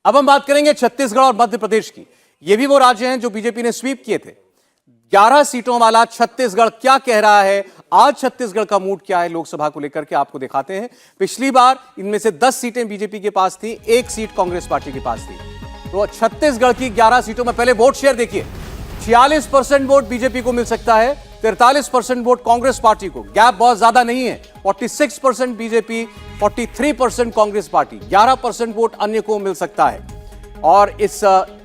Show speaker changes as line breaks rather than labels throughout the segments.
अब हम बात करेंगे छत्तीसगढ़ और मध्य प्रदेश की। ये भी वो राज्य हैं जो बीजेपी ने स्वीप किए थे। 11 सीटों वाला छत्तीसगढ़ क्या कह रहा है, आज छत्तीसगढ़ का मूड क्या है लोकसभा को लेकर के आपको दिखाते हैं। पिछली बार इनमें से 10 सीटें बीजेपी के पास थी, 1 सीट कांग्रेस पार्टी के पास थी। तो छत्तीसगढ़ की 11 सीटों में पहले वोट शेयर देखिए। 46% वोट बीजेपी को मिल सकता है, 43% वोट कांग्रेस पार्टी को। गैप बहुत ज्यादा नहीं है, 46% बीजेपी, 43% कांग्रेस पार्टी, 11% वोट अन्य को मिल सकता है। और इस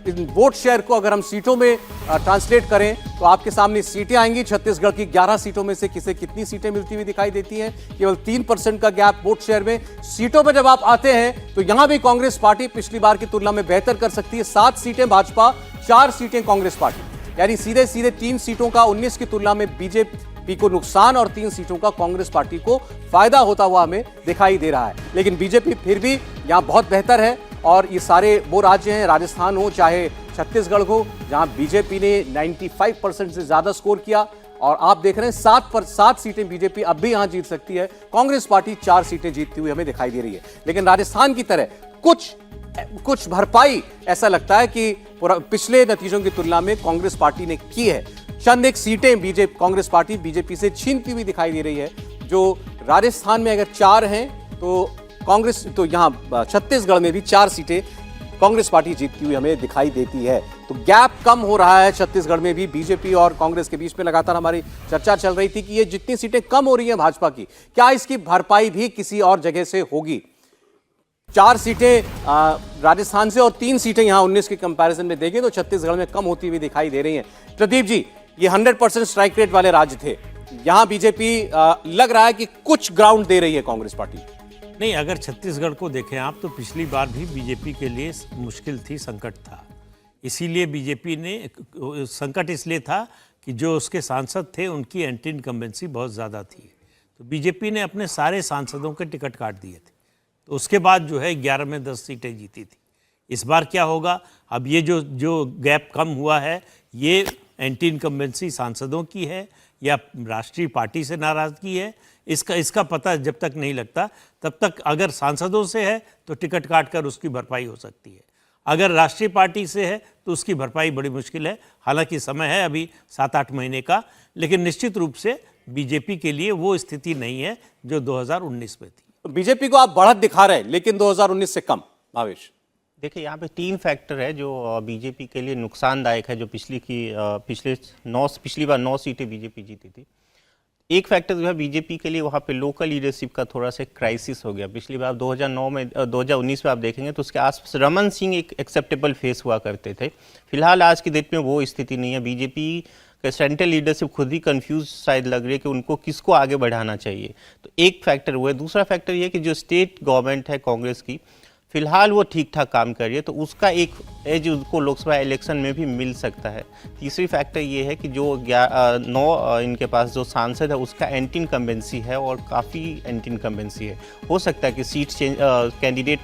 वोट शेयर को अगर हम सीटों में ट्रांसलेट करें तो आपके सामने सीटें आएंगी। छत्तीसगढ़ की 11 सीटों में से किसे कितनी सीटें मिलती हुई दिखाई देती हैं, केवल 3% का गैप वोट शेयर में। सीटों पर जब आप आते हैं तो यहां भी कांग्रेस पार्टी पिछली बार की तुलना में बेहतर कर सकती है। 7 सीटें भाजपा, 4 सीटें कांग्रेस पार्टी, यानी सीधे सीधे 3 सीटों का 19 की तुलना में बीजेपी को नुकसान और 3 सीटों का कांग्रेस पार्टी को फायदा होता हुआ हमें दिखाई दे रहा है। लेकिन बीजेपी फिर भी यहां बहुत बेहतर है। और ये सारे वो राज्य हैं, राजस्थान हो चाहे छत्तीसगढ़ हो, जहां बीजेपी ने 95% से ज्यादा स्कोर किया। और आप देख रहे हैं 7 सीटें बीजेपी अब भी यहां जीत सकती है। कांग्रेस पार्टी 4 सीटें जीतती हुई हमें दिखाई दे रही है। लेकिन राजस्थान की तरह कुछ भरपाई ऐसा लगता है कि पिछले नतीजों की तुलना में कांग्रेस पार्टी ने की है। चंद एक सीटें कांग्रेस पार्टी बीजेपी से छीनती हुई दिखाई दे रही है। जो राजस्थान में अगर 4 हैं तो कांग्रेस, तो यहां छत्तीसगढ़ में भी 4 सीटें कांग्रेस पार्टी जीतती हुई हमें दिखाई देती है। तो गैप कम हो रहा है छत्तीसगढ़ में भी। बीजेपी और कांग्रेस के बीच में लगातार हमारी चर्चा चल रही थी कि ये जितनी सीटें कम हो रही हैं भाजपा की, क्या इसकी भरपाई भी किसी और जगह से होगी। 4 सीटें राजस्थान से और 3 सीटें यहां 19 के कंपैरिजन में देखें तो छत्तीसगढ़ में कम होती हुई दिखाई दे रही हैं। प्रदीप जी, ये 100% स्ट्राइक रेट वाले राज्य थे, यहां बीजेपी लग रहा है कि कुछ ग्राउंड दे रही है कांग्रेस पार्टी।
नहीं, अगर छत्तीसगढ़ को देखें आप तो पिछली बार भी बीजेपी के लिए मुश्किल थी, संकट था। इसीलिए बीजेपी ने, संकट इसलिए था कि जो उसके सांसद थे उनकी एंटी इनकम्बेंसी बहुत ज़्यादा थी। तो बीजेपी ने अपने सारे सांसदों के टिकट काट दिए थे। तो उसके बाद जो है 11 में 10 सीटें जीती थी। इस बार क्या होगा, अब ये जो गैप कम हुआ है, ये एंटी इनकम्बेंसी सांसदों की है या राष्ट्रीय पार्टी से नाराज़गी है, इसका पता जब तक नहीं लगता तब तक अगर सांसदों से है तो टिकट काट कर उसकी भरपाई हो सकती है, अगर राष्ट्रीय पार्टी से है तो उसकी भरपाई बड़ी मुश्किल है। हालांकि समय है अभी 7-8 महीने का, लेकिन निश्चित रूप से बीजेपी के लिए वो स्थिति नहीं है जो 2019 में थी।
बीजेपी को आप बढ़त दिखा रहे हैं लेकिन 2019 से कम। भावेश,
देखिए, यहाँ पे 3 फैक्टर है जो बीजेपी के लिए नुकसानदायक है। जो पिछली बार 9 सीटें बीजेपी जीती थी। एक फैक्टर जो है बीजेपी के लिए, वहाँ पे लोकल लीडरशिप का थोड़ा सा क्राइसिस हो गया। पिछली बार 2019 में आप देखेंगे तो उसके आसपास रमन सिंह एक एक्सेप्टेबल फेस हुआ करते थे। फिलहाल आज की डेट में वो स्थिति नहीं है। बीजेपी का सेंट्रल लीडरशिप खुद ही कंफ्यूज शायद लग रही है कि उनको किसको आगे बढ़ाना चाहिए। तो एक फैक्टर वो है। दूसरा फैक्टर ये कि जो स्टेट गवर्नमेंट है कांग्रेस की, फिलहाल वो ठीक ठाक काम कर रही है, तो उसका एक एज उसको लोकसभा इलेक्शन में भी मिल सकता है। तीसरी फैक्टर ये है कि जो 9 इनके पास जो सांसद है उसका एंटी इनकम्बेंसी है और काफ़ी एंटी इनकम्बेंसी है। हो सकता है कि कैंडिडेट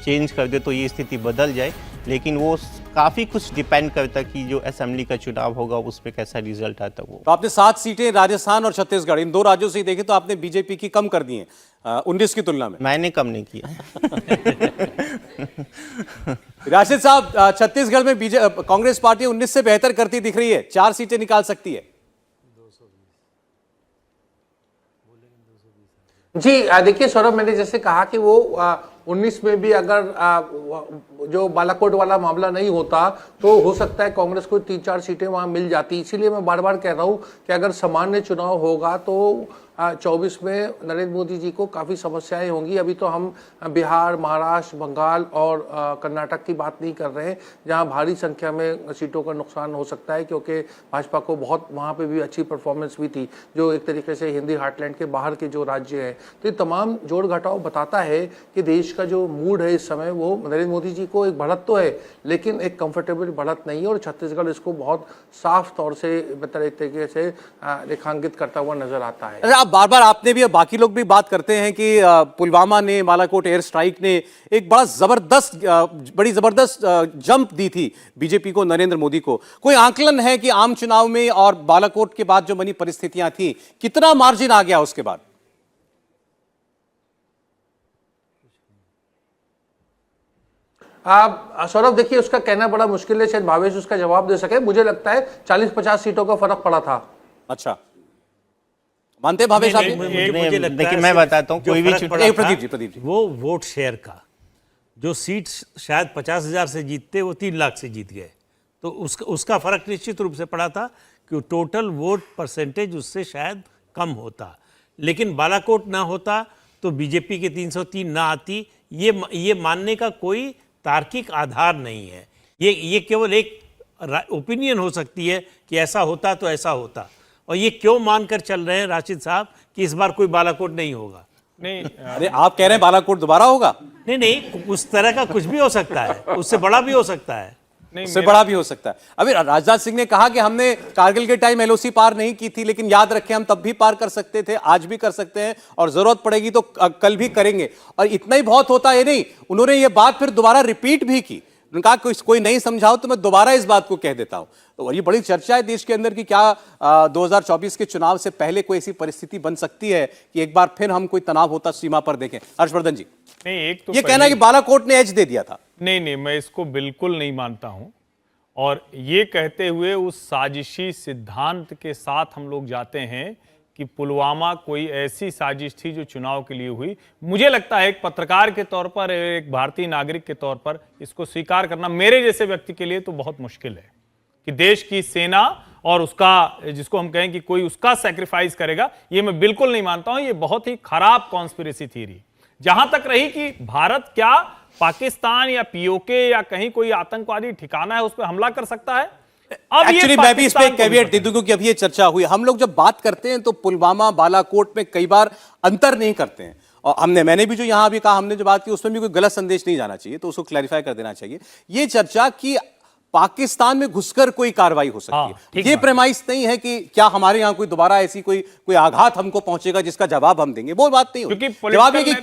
चेंज कर दे तो ये स्थिति बदल जाए, लेकिन वो काफ़ी कुछ डिपेंड करता है कि जो असेंबली का चुनाव होगा उस पर कैसा रिजल्ट आता है। वो
तो आपने 7 सीटें राजस्थान और छत्तीसगढ़, इन 2 राज्यों से देखें तो आपने बीजेपी की कम कर दी है 19 की तुलना में।
मैंने कम नहीं किया।
राशिद साहब, छत्तीसगढ़ में कांग्रेस पार्टी 19 से बेहतर करती दिख रही है, 4 सीटें निकाल सकती है।
जी देखिए सौरभ, मैंने जैसे कहा कि वो 19 में भी अगर जो बालाकोट वाला मामला नहीं होता तो हो सकता है कांग्रेस को 3-4 सीटें वहां मिल जाती। इसीलिए मैं बार बार कह रहा हूं कि अगर सामान्य चुनाव होगा तो 24 में नरेंद्र मोदी जी को काफ़ी समस्याएं होंगी। अभी तो हम बिहार, महाराष्ट्र, बंगाल और कर्नाटक की बात नहीं कर रहे हैं जहां भारी संख्या में सीटों का नुकसान हो सकता है, क्योंकि भाजपा को बहुत वहां पे भी अच्छी परफॉर्मेंस हुई थी, जो एक तरीके से हिंदी हार्टलैंड के बाहर के जो राज्य हैं। तो ये तमाम जोड़ घटाव बताता है कि देश का जो मूड है इस समय, वो नरेंद्र मोदी जी को एक बढ़त तो है लेकिन एक कंफर्टेबल बढ़त नहीं है। और छत्तीसगढ़ इसको बहुत साफ तौर से मतलब एक तरीके से रेखांकित करता हुआ नजर आता है।
बार बार आपने भी, बाकी लोग भी बात करते हैं कि पुलवामा ने, बालाकोट एयर स्ट्राइक ने एक बड़ी जबरदस्त जंप दी थी बीजेपी को, नरेंद्र मोदी को। कोई आंकलन है कि आम चुनाव में और बालाकोट के बाद जो बनी परिस्थितियां थी, कितना मार्जिन आ गया उसके बाद?
सौरभ देखिए, उसका कहना बड़ा मुश्किल है, शायद भावेश उसका जवाब दे सके। मुझे लगता है 40-50 सीटों का फर्क पड़ा था।
अच्छा, मानते हैं भावेश आप ये?
मुझे लगता
देखिए,
है
मैं बताता हूँ,
जो
कोई भी
फर्क
चुनाव
पड़ा था,
प्रदीप जी।
वो वोट शेयर का, जो सीट शायद 50,000 से जीतते वो 3 लाख से जीत गए, तो उसका फर्क निश्चित रूप से पड़ा था कि टोटल वोट परसेंटेज उससे शायद कम होता, लेकिन बालाकोट ना होता तो बीजेपी के 303 ना आती। ये मानने का कोई तार्किक आधार नहीं है। ये केवल एक ओपिनियन हो सकती है कि ऐसा होता तो ऐसा होता, और ये क्यों मानकर चल रहे हैं राशिद साहब कि इस बार कोई बालाकोट नहीं होगा?
नहीं,
अरे आप कह रहे हैं बालाकोट दोबारा होगा?
नहीं, उस तरह का कुछ भी हो सकता है, उससे बड़ा भी हो सकता है,
उससे बड़ा भी हो सकता है। अभी राजनाथ सिंह ने कहा कि हमने कारगिल के टाइम एलओसी पार नहीं की थी, लेकिन याद रखें हम तब भी पार कर सकते थे, आज भी कर सकते हैं, और जरूरत पड़ेगी तो कल भी करेंगे। और इतना ही बहुत होता है नहीं, उन्होंने ये बात फिर दोबारा रिपीट भी की। उन्होंने कहा कोई नहीं समझाओ तो मैं दोबारा इस बात को कह देता हूं। तो ये बड़ी चर्चा है देश के अंदर कि क्या 2024 के चुनाव से पहले कोई ऐसी परिस्थिति बन सकती है कि एक बार फिर हम कोई तनाव होता सीमा पर देखें। हर्षवर्धन जी,
नहीं, एक तो
ये कहना कि बालाकोट ने एज दे दिया था।
नहीं, मैं इसको बिल्कुल नहीं मानता हूं, और ये कहते हुए उस साजिशी सिद्धांत के साथ हम लोग जाते हैं कि पुलवामा कोई ऐसी साजिश थी जो चुनाव के लिए हुई। मुझे लगता है एक पत्रकार के तौर पर, एक भारतीय नागरिक के तौर पर इसको स्वीकार करना मेरे जैसे व्यक्ति के लिए तो बहुत मुश्किल है कि देश की सेना और उसका, जिसको हम कहें कि कोई उसका सैक्रिफाइस करेगा, ये मैं बिल्कुल नहीं मानता हूं। ये बहुत ही खराब कॉन्स्पिरेसी थ्योरी। जहां तक रही कि भारत क्या पाकिस्तान या पीओके या कहीं कोई आतंकवादी ठिकाना है उस पर हमला कर सकता है, अब
एक्चुअली मैं भी इस पे कैविएट दे दूं क्योंकि अभी ये चर्चा हुई। हम लोग जब बात करते हैं तो पुलवामा बालाकोट में कई बार अंतर नहीं करते हैं, और मैंने भी जो यहां भी कहा, हमने जो बात की उसमें भी कोई गलत संदेश नहीं जाना चाहिए, तो उसको क्लैरिफाई कर देना चाहिए। ये चर्चा कि पाकिस्तान में घुसकर कोई कार्रवाई हो सकती है, ये प्रेमाइस नहीं है कि क्या हमारे यहां कोई दोबारा ऐसी कोई आघात हमको पहुंचेगा जिसका जवाब हम देंगे, वो बात नहीं होगी। जवाब ये कि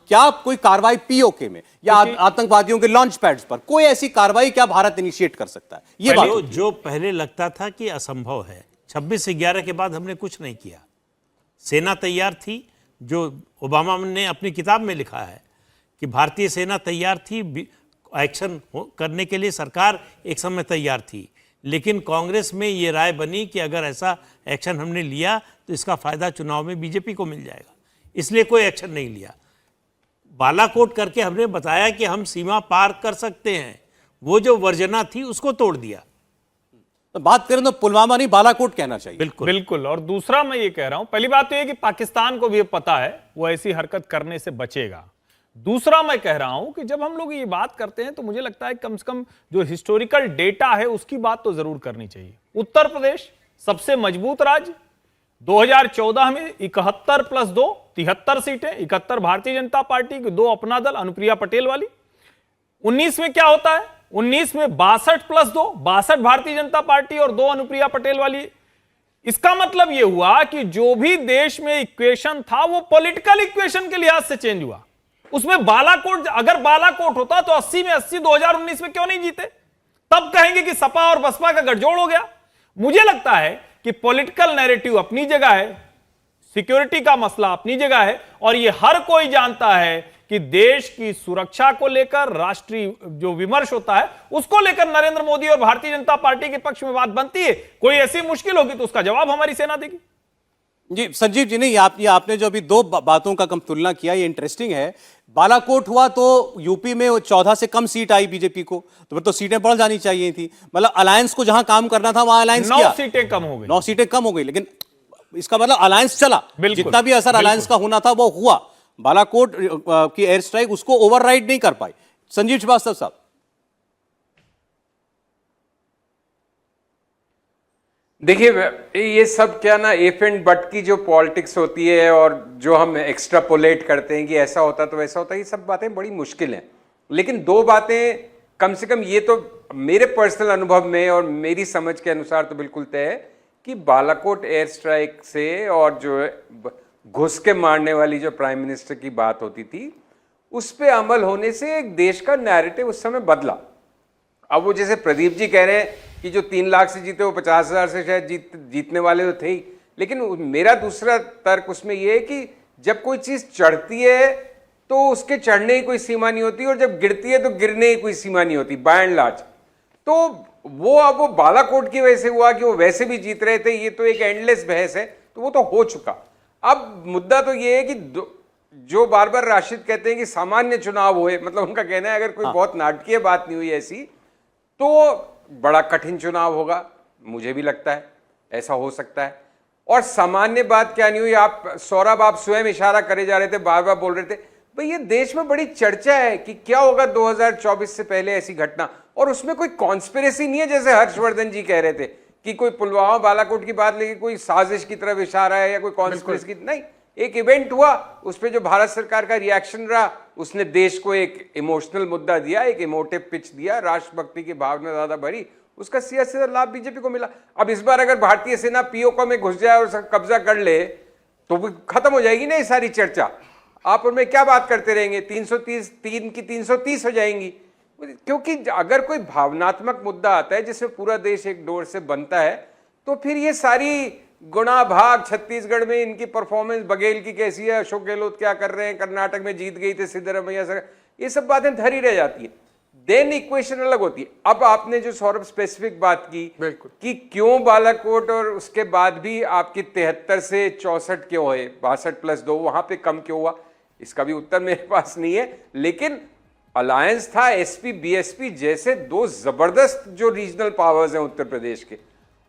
क्या कोई कार्रवाई पीओके में या आतंकवादियों के लॉन्च पैड्स पर कोई ऐसी कार्रवाई क्या भारत इनिशिएट कर सकता है, ये बात
जो पहले लगता था कि असंभव है। 26/11 के बाद हमने कुछ नहीं किया, सेना तैयार थी, जो ओबामा ने अपनी किताब में लिखा है कि भारतीय सेना तैयार थी, एक्शन करने के लिए सरकार एक समय तैयार थी, लेकिन कांग्रेस में ये राय बनी कि अगर ऐसा एक्शन हमने लिया तो इसका फायदा चुनाव में बीजेपी को मिल जाएगा, इसलिए कोई एक्शन नहीं लिया। बालाकोट करके हमने बताया कि हम सीमा पार कर सकते हैं, वो जो वर्जना थी उसको तोड़ दिया।
तो बात करें तो पुलवामा नहीं बालाकोट कहना चाहिए।
बिल्कुल। और दूसरा मैं ये कह रहा हूं, पहली बात तो ये कि पाकिस्तान को भी पता है वो ऐसी हरकत करने से बचेगा। दूसरा मैं कह रहा हूं कि जब हम लोग ये बात करते हैं तो मुझे लगता है कम से कम जो हिस्टोरिकल डेटा है उसकी बात तो जरूर करनी चाहिए। उत्तर प्रदेश सबसे मजबूत राज्य, 2014 में 71 + 2 73 सीटें, 71 भारतीय जनता पार्टी की, 2 अपना दल अनुप्रिया पटेल वाली। 19 में क्या होता है, 19 में 62 + 2 62 भारतीय जनता पार्टी और 2 अनुप्रिया पटेल वाली। इसका मतलब यह हुआ कि जो भी देश में इक्वेशन था वो पॉलिटिकल इक्वेशन के लिहाज से चेंज हुआ। उसमें बालाकोट, अगर बालाकोट होता तो 80 में 80 2019 में क्यों नहीं जीते? तब कहेंगे कि सपा और बसपा का गठजोड़ हो गया। मुझे लगता है कि पॉलिटिकल नैरेटिव अपनी जगह है, सिक्योरिटी का मसला अपनी जगह है, और यह हर कोई जानता है कि देश की सुरक्षा को लेकर राष्ट्रीय जो विमर्श होता है उसको लेकर नरेंद्र मोदी और भारतीय जनता पार्टी के पक्ष में बात बनती है। कोई ऐसी मुश्किल होगी तो उसका जवाब हमारी सेना देगी।
जी संजीव जी, नहीं आपने जो अभी 2 बातों का कम तुलना किया, ये इंटरेस्टिंग है। बालाकोट हुआ तो यूपी में 14 से कम सीट आई बीजेपी को, तो फिर तो सीटें बढ़ जानी चाहिए थी। मतलब अलायंस को जहां काम करना था वहां अलायंस किया,
9 सीटें कम हो गई,
9 सीटें कम हो गई, लेकिन इसका मतलब अलायंस चला, जितना भी असर अलायंस का होना था वो हुआ। बालाकोट की एयर स्ट्राइक उसको ओवरराइड नहीं कर पाई। संजीव श्रीवास्तव साहब,
देखिए ये सब क्या ना इफ एंड बट की जो पॉलिटिक्स होती है और जो हम एक्स्ट्रापोलेट करते हैं कि ऐसा होता तो वैसा होता, ये सब बातें बड़ी मुश्किल हैं। लेकिन 2 बातें कम से कम ये तो मेरे पर्सनल अनुभव में और मेरी समझ के अनुसार तो बिल्कुल तय है कि बालाकोट एयर स्ट्राइक से और जो घुस के मारने वाली जो प्राइम मिनिस्टर की बात होती थी उस पे अमल होने से एक देश का नैरेटिव उस समय बदला। अब वो जैसे प्रदीप जी कह रहे हैं कि जो 3 लाख से जीते वो 50,000 से शायद जीतने वाले तो थे ही, लेकिन मेरा दूसरा तर्क उसमें ये है कि जब कोई चीज़ चढ़ती है तो उसके चढ़ने की कोई सीमा नहीं होती, और जब गिरती है तो गिरने की कोई सीमा नहीं होती बाय एंड लार्ज। तो वो अब वो बालाकोट की वजह से हुआ कि वो वैसे भी जीत रहे थे, ये तो एक एंडलेस बहस है, तो वो तो हो चुका। अब मुद्दा तो ये है कि जो बार बार राशिद कहते हैं कि सामान्य चुनाव हुए, मतलब उनका कहना है अगर कोई बहुत नाटकीय बात नहीं हुई ऐसी तो बड़ा कठिन चुनाव होगा। मुझे भी लगता है ऐसा हो सकता है। और सामान्य बात क्या नहीं हुई, आप सौरभ आप स्वयं इशारा करे जा रहे थे, बार बार बोल रहे थे भाई ये देश में बड़ी चर्चा है कि क्या होगा 2024 से पहले ऐसी घटना, और उसमें कोई कॉन्स्पिरेसी नहीं है जैसे हर्षवर्धन जी कह रहे थे कि कोई पुलवामा बालाकोट की बात लेके कोई साजिश की तरफ इशारा है या कोई कॉन्स्पिरेसी की, नहीं। एक इवेंट हुआ, उस पर जो भारत सरकार का रिएक्शन रहा, उसने देश को एक इमोशनल मुद्दा दिया, एक इमोटिव पिच दिया, राष्ट्रभक्ति की भावना ज्यादा भरी, उसका सीधा लाभ बीजेपी को मिला। अब इस बार अगर भारतीय सेना पीओके में घुस जाए और उसका कब्जा कर ले तो खत्म हो जाएगी ना ये सारी चर्चा। आप उनमें क्या बात करते रहेंगे, 330 3 की 330 हो जाएंगी। क्योंकि अगर कोई भावनात्मक मुद्दा आता है जिसमें पूरा देश एक डोर से बनता है, तो फिर ये सारी गुणा भाग, छत्तीसगढ़ में इनकी परफॉर्मेंस बघेल की कैसी है, अशोक गहलोत क्या कर रहे हैं, कर्नाटक में जीत गई थे सिद्धरमैया सर, ये सब बातें धरी रह जाती है। देन इक्वेशन अलग होती है। अब आपने जो सौरभ स्पेसिफिक बात की कि क्यों बालाकोट और उसके बाद भी आपकी 73 से 64 क्यों है, 62+2 वहां पे कम क्यों हुआ, इसका भी उत्तर मेरे पास नहीं है। लेकिन अलायंस था, एसपी बीएसपी जैसे दो जबरदस्त जो रीजनल पावर्स हैं उत्तर प्रदेश के,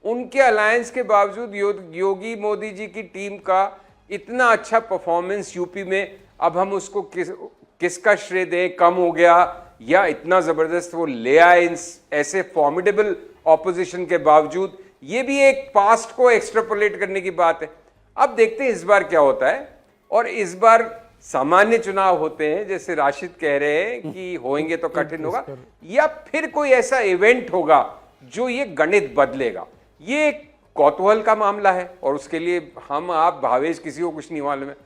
उनके अलायंस के बावजूद योगी मोदी जी की टीम का इतना अच्छा परफॉर्मेंस यूपी में, अब हम उसको किसका श्रेय दें, कम हो गया या इतना जबरदस्त वो ले आए ऐसे फॉर्मिडेबल ऑपोजिशन के बावजूद, ये भी एक पास्ट को एक्सट्रापोलेट करने की बात है। अब देखते हैं इस बार क्या होता है। और इस बार सामान्य चुनाव होते हैं जैसे राशिद कह रहे हैं कि होंगे तो कठिन होगा, या फिर कोई ऐसा इवेंट होगा जो ये गणित बदलेगा। ये एक कौतूहल का मामला है और उसके लिए हम आप भावेश किसी को कुछ नहीं मालूम है।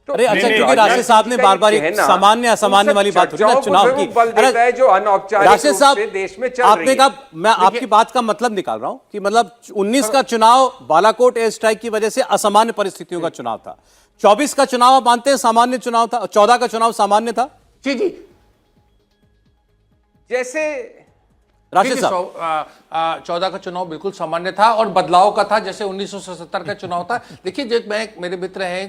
तो
अरे अच्छा, क्योंकि राशिद साहब ने बार बार एक सामान्य असामान्य वाली बात होती है ना चुनाव की,
अरे जो अनौपचारिक
राशिद साहब
देश में चल रही
आपने कहा, मैं आपकी बात का मतलब निकाल रहा हूं कि मतलब 19 का चुनाव बालाकोट एयर स्ट्राइक की वजह से असामान्य परिस्थितियों का चुनाव था, 24 का चुनाव आप मानते हैं सामान्य चुनाव था, 14 का चुनाव सामान्य था।
जी जी,
जैसे
राशिद साहब
14 का चुनाव बिल्कुल सामान्य था और बदलाव का था, जैसे 1977 का चुनाव था। देखिए, जो मेरे मित्र हैं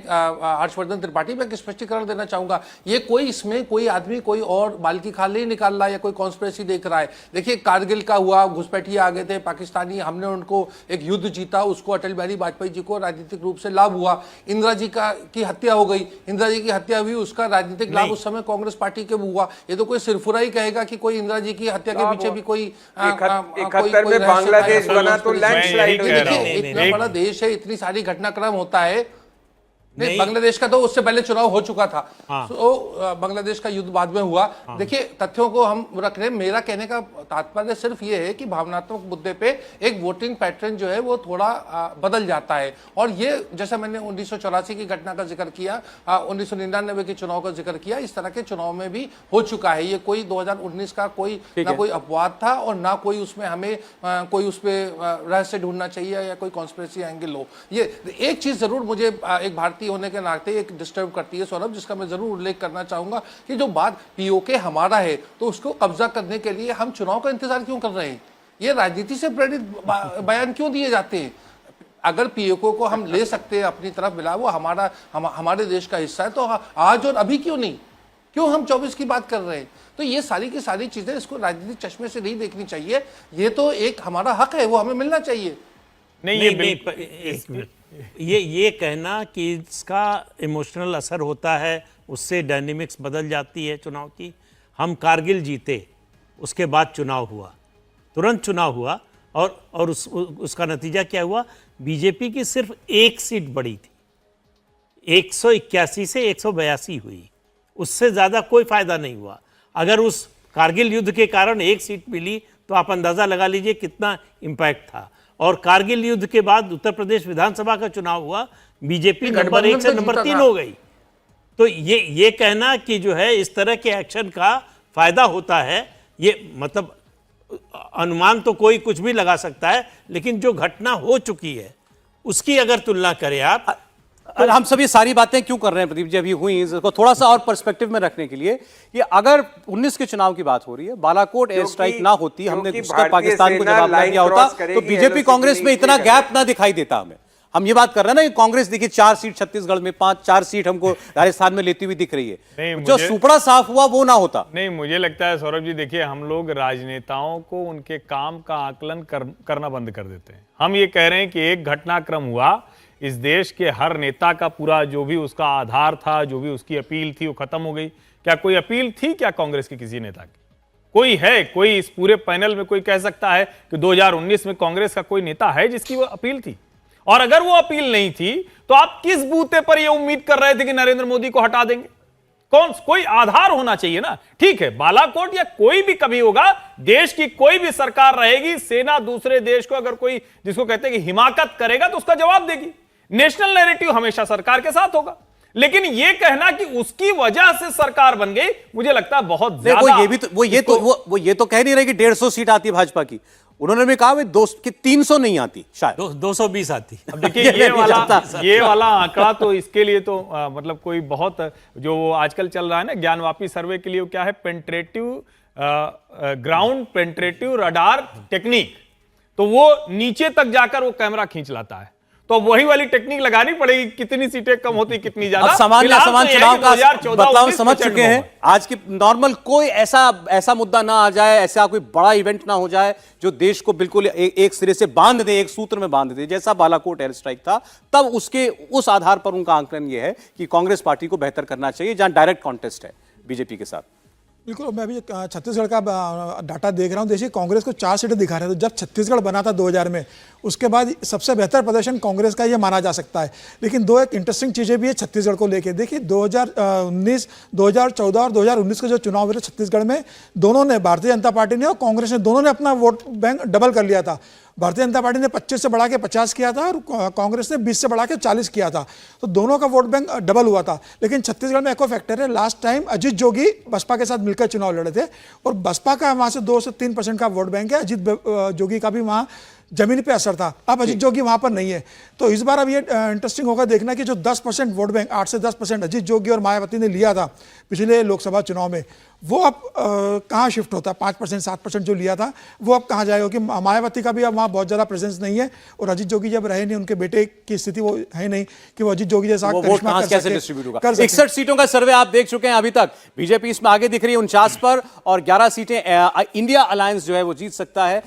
हर्षवर्धन त्रिपाठी, मैं एक स्पष्टीकरण देना चाहूंगा, ये कोई इसमें कोई आदमी कोई और बाल की खाल नहीं निकाल रहा है या कोई कॉन्स्पिरेसी देख रहा है। देखिए, कारगिल का हुआ, घुसपैठिए आ गए थे पाकिस्तानी, हमने उनको एक युद्ध जीता, उसको अटल बिहारी वाजपेयी जी को राजनीतिक रूप से लाभ हुआ। इंदिरा जी की हत्या हो गई, इंदिरा जी की हत्या हुई, उसका राजनीतिक लाभ उस समय कांग्रेस पार्टी के हुआ। ये तो कोई सिरफुरा ही कहेगा कि कोई इंदिरा जी की हत्या के पीछे भी कोई
71 में बांग्लादेश बना तो लैंडस्लाइड हो गया।
इतना बड़ा देश है, इतनी सारी घटनाक्रम होता है। नहीं, बांग्लादेश का तो उससे पहले चुनाव हो चुका था। तो बांग्लादेश का युद्ध बाद में हुआ। देखिए, तथ्यों को हम रख रहे हैं। मेरा कहने का तात्पर्य सिर्फ ये है कि भावनात्मक मुद्दे पे एक वोटिंग पैटर्न जो है वो थोड़ा बदल जाता है। और ये जैसा मैंने 1984 की घटना का जिक्र किया, 1999 के चुनाव का जिक्र किया, इस तरह के चुनाव में भी हो चुका है। ये कोई 2019 का कोई ना कोई अपवाद था और ना कोई उसमें हमें कोई उस पर रहस्य ढूंढना चाहिए या कोई कॉन्स्पिरेसी एंगल हो। ये एक चीज जरूर मुझे एक भारतीय होने के नाते एक डिस्टर्ब करती है सौरभ, जिसका मैं जरूर उल्लेख करना चाहूंगा कि जो बात पीओके हमारा है तो उसको कब्जा करने के लिए हम चुनाव का इंतजार क्यों कर रहे हैं? ये राजनीति से प्रेरित बयान क्यों दिए जाते हैं? अगर पीओके को हम ले सकते हैं अपनी तरफ मिला, वो हमारे देश का हिस्सा है, तो आज और अभी क्यों नहीं? क्यों हम 24 की बात कर रहे हैं? तो ये सारी की सारी चीजें इसको राजनीतिक चश्मे से नहीं देखनी चाहिए। ये तो एक हमारा हक है, वो हमें मिलना चाहिए।
ये कहना कि इसका इमोशनल असर होता है, उससे डायनेमिक्स बदल जाती है चुनाव की। हम कारगिल जीते, उसके बाद चुनाव हुआ, तुरंत चुनाव हुआ और उसका नतीजा क्या हुआ? बीजेपी की सिर्फ एक सीट बढ़ी थी, 181 से 182 हुई, उससे ज़्यादा कोई फायदा नहीं हुआ। अगर उस कारगिल युद्ध के कारण एक सीट मिली तो आप अंदाज़ा लगा लीजिए कितना इम्पैक्ट था। और कारगिल युद्ध के बाद उत्तर प्रदेश विधानसभा का चुनाव हुआ, बीजेपी नंबर 1 से नंबर 3 हो गई। तो ये कहना कि जो है इस तरह के एक्शन का फायदा होता है, ये मतलब अनुमान तो कोई कुछ भी लगा सकता है, लेकिन जो घटना हो चुकी है उसकी अगर तुलना करें आप,
और हम सब ये सारी बातें क्यों कर रहे हैं प्रदीप जी, अभी हुई इसको थोड़ा सा और पर्सपेक्टिव में रखने के लिए कि अगर 19 के चुनाव की बात हो रही है, बालाकोट एयर स्ट्राइक ना होती, हमने
क्योंकि
उसका पाकिस्तान को जवाब ना दिया होता, तो बीजेपी कांग्रेस में इतना गैप ना दिखाई देता हमें। हम ये बात कर रहे हैं ना कि कांग्रेस देखिए 4 सीट छत्तीसगढ़ में, 4 सीट हमको राजस्थान में लेती हुई दिख रही है।
नहीं,
जो सुपड़ा साफ हुआ वो ना होता।
नहीं, मुझे लगता है सौरभ जी, देखिए हम लोग राजनेताओं को उनके काम का आकलन करना बंद कर देते हैं। हम ये कह रहे हैं कि एक घटनाक्रम हुआ, इस देश के हर नेता का पूरा जो भी उसका आधार था, जो भी उसकी अपील थी, वो खत्म हो गई। क्या कोई अपील थी क्या कांग्रेस की किसी नेता की? कोई है? कोई इस पूरे पैनल में कोई कह सकता है कि 2019 में कांग्रेस का कोई नेता है जिसकी वो अपील थी? और अगर वो अपील नहीं थी तो आप किस बूते पर ये उम्मीद कर रहे थे कि नरेंद्र मोदी को हटा देंगे? कोई आधार होना चाहिए ना। ठीक है, बालाकोट या कोई भी कभी होगा, देश की कोई भी सरकार रहेगी, सेना दूसरे देश को अगर कोई जिसको कहते हैं कि हिमाकत करेगा तो उसका जवाब देगी। नेशनल नैरेटिव हमेशा सरकार के साथ होगा। लेकिन ये कहना कि उसकी वजह से सरकार बन गई, मुझे लगता है बहुत ज्यादा।
वो ये तो कह नहीं रहे कि 150 सीट आती है भाजपा की। उन्होंने भी कहा 300 नहीं आती, शायद
220 आती।
अब देखिए ये वाला आंकड़ा तो इसके लिए तो मतलब कोई बहुत जो आजकल चल रहा है ना ज्ञानवापी सर्वे के लिए, वो क्या है, पेंट्रेटिव ग्राउंड पेंट्रेटिव रडार टेक्निक, तो वो नीचे तक जाकर वो कैमरा खींच लाता है। तो वही वाली टेक्निक लगानी पड़ेगी, कितनी सीटें कम होती कितनी ज्यादा।
अब सामान्य चुनाव का बदलाव समझ चुके हैं। आज की नॉर्मल कोई ऐसा मुद्दा ना आ जाए, ऐसा कोई बड़ा इवेंट ना हो जाए जो देश को बिल्कुल एक सिरे से बांध दे, एक सूत्र में बांध दे, जैसा बालाकोट एयर स्ट्राइक था। तब उस आधार पर उनका आंकलन यह है कि कांग्रेस पार्टी को बेहतर करना चाहिए, जहां डायरेक्ट कॉन्टेस्ट है बीजेपी के साथ।
बिल्कुल, मैं अभी छत्तीसगढ़ का डाटा देख रहा हूँ। देखिए, कांग्रेस को 4 सीटें दिखा रहे थे जब छत्तीसगढ़ बना था 2000 में। उसके बाद सबसे बेहतर प्रदर्शन कांग्रेस का ये माना जा सकता है। लेकिन एक इंटरेस्टिंग चीज़ें भी है छत्तीसगढ़ को लेके। देखिए 2019, 2014 और 2019 के जो चुनाव हुए थे छत्तीसगढ़ में, दोनों ने, भारतीय जनता पार्टी ने और कांग्रेस ने, दोनों ने अपना वोट बैंक डबल कर लिया था। भारतीय जनता पार्टी ने 25 से बढ़ा के 50 किया था और कांग्रेस ने 20 से बढ़ा के 40 किया था। तो दोनों का वोट बैंक डबल हुआ था। लेकिन छत्तीसगढ़ में एक और फैक्टर है, लास्ट टाइम अजीत जोगी बसपा के साथ मिलकर चुनाव लड़े थे और बसपा का वहाँ से 2 से 3% का वोट बैंक है। अजीत जोगी का भी वहाँ जमीन पे असर था। अब अजीत जोगी वहाँ पर नहीं है। तो इस बार अब ये इंटरेस्टिंग होगा देखना कि जो 10% वोट बैंक, 8 से 10% अजीत जोगी और मायावती ने लिया था पिछले लोकसभा चुनाव में, वो अब कहाँ शिफ्ट होता है? 5%, 7% जो लिया था वो अब कहाँ जाएगा? क्योंकि मायावती का भी अब वहाँ बहुत ज़्यादा प्रेजेंस नहीं है और अजीत जोगी जब रहे नहीं, उनके बेटे की स्थिति वो है नहीं कि वो अजीत जोगी जैसा करिश्मा कर
कैसे डिस्ट्रीब्यूट होगा। 61 सीटों का सर्वे आप देख चुके हैं अभी तक। बीजेपी इसमें आगे दिख रही है 49 पर और 11 सीटें इंडिया अलायंस जो है वो जीत सकता है।